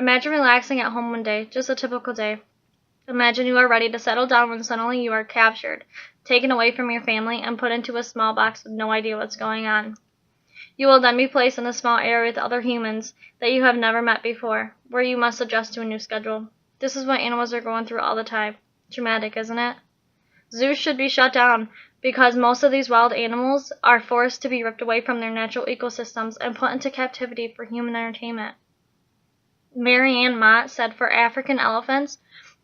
Imagine relaxing at home one day, just a typical day. Imagine you are ready to settle down when suddenly you are captured, taken away from your family, and put into a small box with no idea what's going on. You will then be placed in a small area with other humans that you have never met before, where you must adjust to a new schedule. This is what animals are going through all the time. Traumatic, isn't it? Zoos should be shut down because most of these wild animals are forced to be ripped away from their natural ecosystems and put into captivity for human entertainment. Marianne Mott said for African elephants,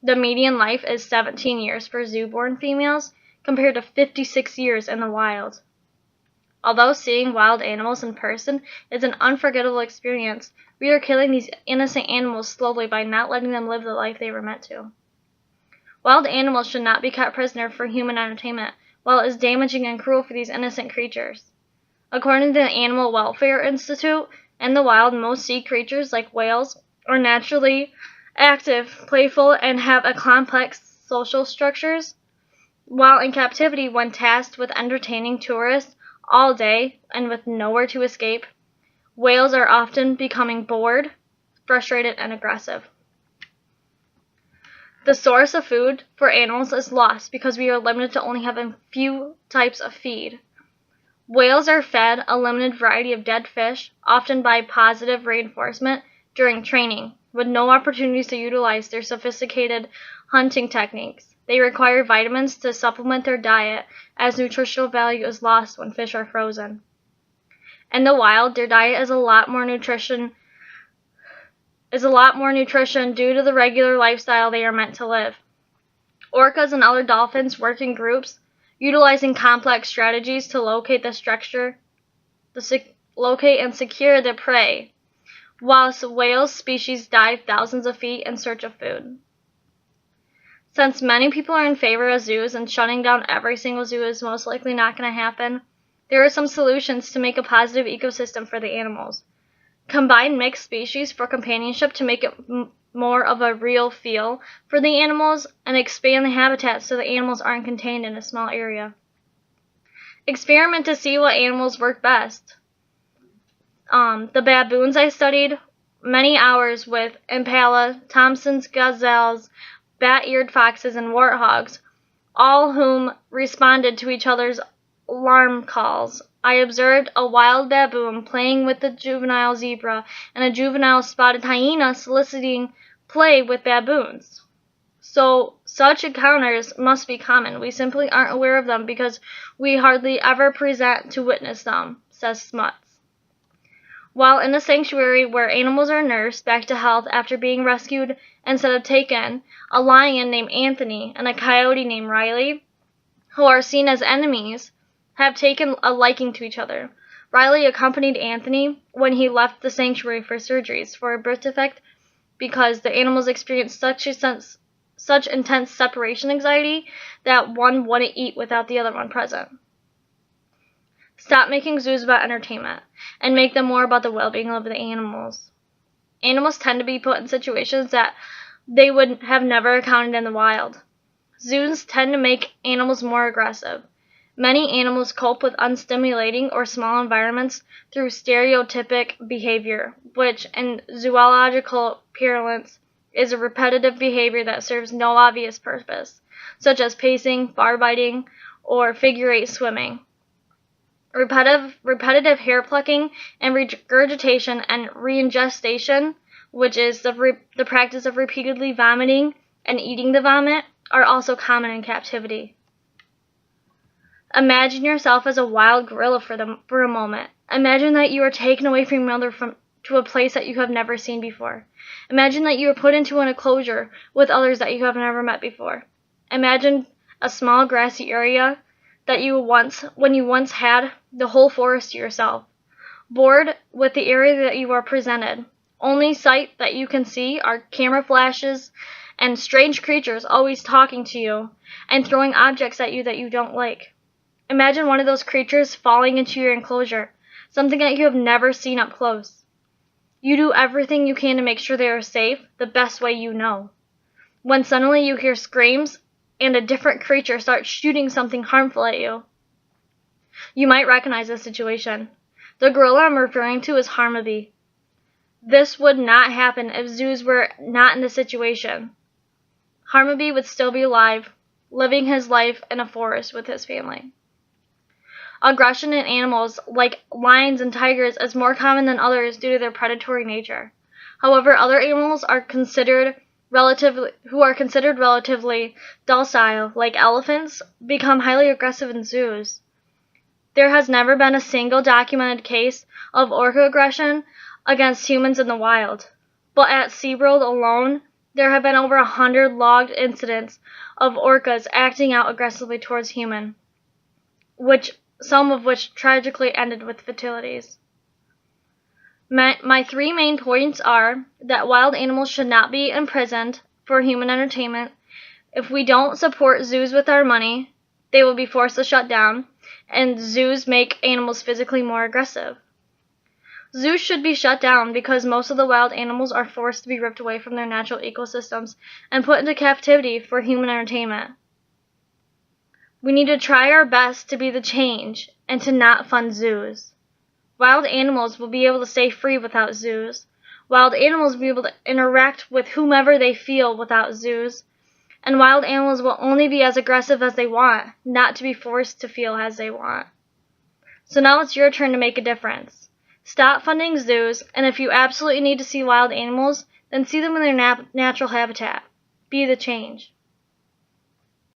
the median life is 17 years for zoo-born females compared to 56 years in the wild. Although seeing wild animals in person is an unforgettable experience, we are killing these innocent animals slowly by not letting them live the life they were meant to. Wild animals should not be kept prisoner for human entertainment, while it is damaging and cruel for these innocent creatures. According to the Animal Welfare Institute, in the wild, most sea creatures, like whales, are naturally active, playful, and have a complex social structures, while in captivity, when tasked with entertaining tourists all day and with nowhere to escape, whales are often becoming bored, frustrated, and aggressive. The source of food for animals is lost because we are limited to only having few types of feed. Whales are fed a limited variety of dead fish, often by positive reinforcement during training, with no opportunities to utilize their sophisticated hunting techniques. They require vitamins to supplement their diet, as nutritional value is lost when fish are frozen. In the wild, their diet is a lot more nutrition due to the regular lifestyle they are meant to live. Orcas and other dolphins work in groups, utilizing complex strategies to locate and secure their prey, whilst whale species dive thousands of feet in search of food. Since many people are in favor of zoos and shutting down every single zoo is most likely not going to happen, there are some solutions to make a positive ecosystem for the animals. Combine mixed species for companionship to make it more of a real feel for the animals, and expand the habitat so the animals aren't contained in a small area. Experiment to see what animals work best. The baboons I studied many hours with impala, Thompson's gazelles, bat-eared foxes, and warthogs, all whom responded to each other's alarm calls. I observed a wild baboon playing with a juvenile zebra and a juvenile spotted hyena soliciting play with baboons. So such encounters must be common. We simply aren't aware of them because we hardly ever present to witness them, says Smuts. While in a sanctuary where animals are nursed back to health after being rescued instead of taken, a lion named Anthony and a coyote named Riley, who are seen as enemies, have taken a liking to each other. Riley accompanied Anthony when he left the sanctuary for surgeries for a birth defect because the animals experienced such intense separation anxiety that one wouldn't eat without the other one present. Stop making zoos about entertainment and make them more about the well-being of the animals. Animals tend to be put in situations that they would have never encountered in the wild. Zoos tend to make animals more aggressive. Many animals cope with unstimulating or small environments through stereotypic behavior, which in zoological parlance is a repetitive behavior that serves no obvious purpose, such as pacing, bar biting, or figure-8 swimming. Repetitive hair plucking and regurgitation and reingestation, which is the practice of repeatedly vomiting and eating the vomit, are also common in captivity. Imagine yourself as a wild gorilla for a moment. Imagine that you are taken away from your mother to a place that you have never seen before. Imagine that you are put into an enclosure with others that you have never met before. Imagine a small grassy area that when you once had the whole forest to yourself. Bored with the area that you are presented. Only sight that you can see are camera flashes and strange creatures always talking to you and throwing objects at you that you don't like. Imagine one of those creatures falling into your enclosure, something that you have never seen up close. You do everything you can to make sure they are safe, the best way you know. When suddenly you hear screams and a different creature starts shooting something harmful at you. You might recognize this situation. The gorilla I'm referring to is Harmaby. This would not happen if zoos were not in this situation. Harmaby would still be alive, living his life in a forest with his family. Aggression in animals, like lions and tigers, is more common than others due to their predatory nature. However, other animals who are considered relatively docile, like elephants, become highly aggressive in zoos. There has never been a single documented case of orca aggression against humans in the wild, but at SeaWorld alone, there have been over 100 logged incidents of orcas acting out aggressively towards humans, some of which tragically ended with fatalities. My 3 main points are that wild animals should not be imprisoned for human entertainment. If we don't support zoos with our money, they will be forced to shut down, and zoos make animals physically more aggressive. Zoos should be shut down because most of the wild animals are forced to be ripped away from their natural ecosystems and put into captivity for human entertainment. We need to try our best to be the change and to not fund zoos. Wild animals will be able to stay free without zoos. Wild animals will be able to interact with whomever they feel without zoos. And wild animals will only be as aggressive as they want, not to be forced to feel as they want. So now it's your turn to make a difference. Stop funding zoos, and if you absolutely need to see wild animals, then see them in their natural habitat. Be the change.